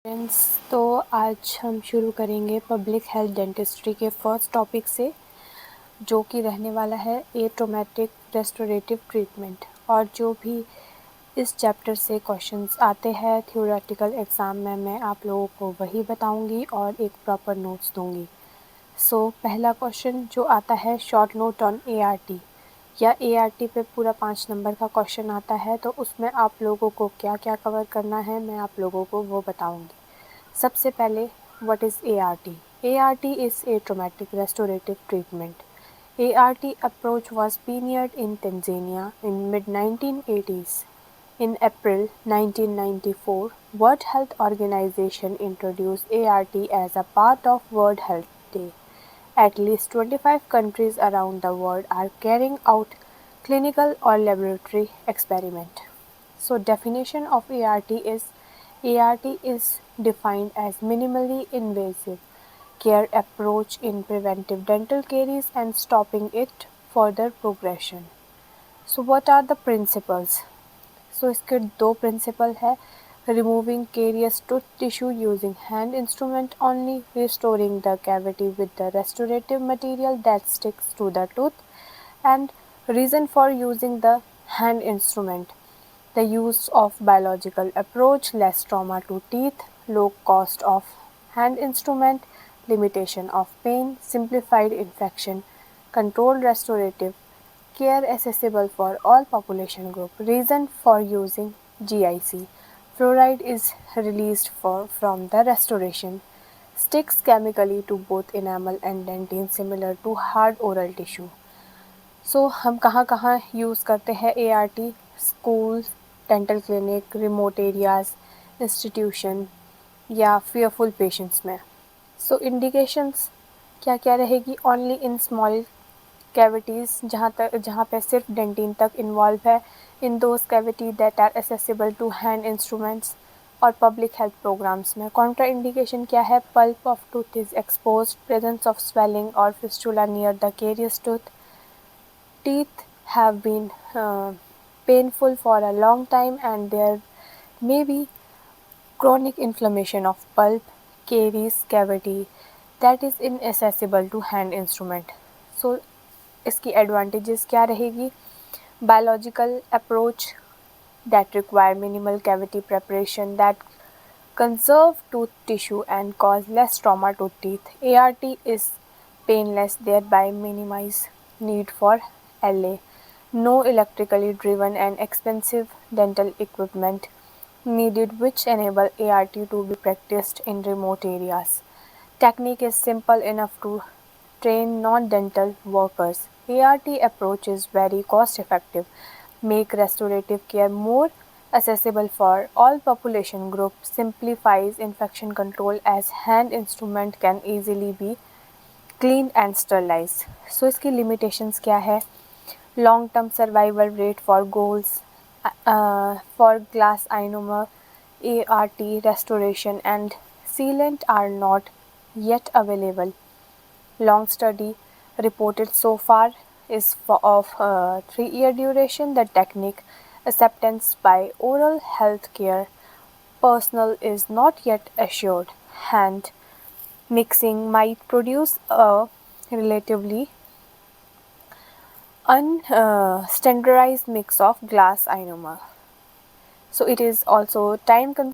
Friends, तो आज हम शुरू करेंगे पब्लिक हेल्थ डेंटिस्ट्री के फर्स्ट टॉपिक से, जो कि रहने वाला है एट्रोमेटिक रेस्टोरेटिव ट्रीटमेंट। और जो भी इस चैप्टर से क्वेश्चंस आते हैं थ्योरेटिकल एग्ज़ाम में, मैं आप लोगों को वही बताऊंगी और एक प्रॉपर नोट्स दूंगी। सो पहला क्वेश्चन जो आता है, शॉर्ट नोट ऑन ART या ART पे पूरा 5 नंबर का क्वेश्चन आता है, तो उसमें आप लोगों को क्या क्या कवर करना है मैं आप लोगों को वो बताऊंगी। सबसे पहले, what is ART? ART is a traumatic restorative treatment. ART approach was pioneered in Tanzania in mid-1980s. In April 1994, World Health Organization introduced ART as a part of World Health Day. At least 25 countries around the world are carrying out clinical or laboratory experiment. So definition of ART is defined as minimally invasive care approach in preventive dental caries and stopping it further progression. So what are the principles? So इसके दो principle है, removing carious tooth tissue using hand instrument only, restoring the cavity with the restorative material that sticks to the tooth, and reason for using the hand instrument: the use of biological approach, less trauma to teeth, low cost of hand instrument, limitation of pain, simplified infection control, restorative care accessible for all population group. Reason for using GIC: fluoride is released from the restoration, sticks chemically to both enamel and dentine similar to hard oral tissue. So हम कहाँ कहाँ use करते हैं ART? School, dental clinic, remote areas, institution या fearful patients में. सो indications क्या क्या रहेगी? ओनली इन स्मॉल कैविटीज़, जहाँ पे सिर्फ डेंटिन तक इन्वॉल्व है, in those cavity that are accessible to hand instruments, और पब्लिक हेल्थ प्रोग्राम्स में. कॉन्ट्रा इंडिकेशन क्या है? Pulp of tooth is expose, presence of swelling और fistula near the carious tooth, teeth have been painful for a long time, and there may be chronic inflammation of pulp, caries, cavity that is inaccessible to hand instrument. So इसकी advantages क्या रहेगी? Biological approach that require minimal cavity preparation that conserve tooth tissue and cause less trauma to teeth. ART is painless, thereby minimize need for LA. No electrically driven and expensive dental equipment needed, which enable ART to be practiced in remote areas. Technique is simple enough to train non-dental workers. ART approach is very cost effective, make restorative care more accessible for all population groups, simplifies infection control as hand instrument can easily be cleaned and sterilized. So इसकी limitations क्या है? Long term survival rate for goals for glass ionomer, ART restoration and sealant are not yet available. Long study reported so far is of 3-year duration. The technique acceptance by oral health care personnel is not yet assured. Hand mixing might produce a relatively unstandardized mix of glass ionomer. So it is also time consuming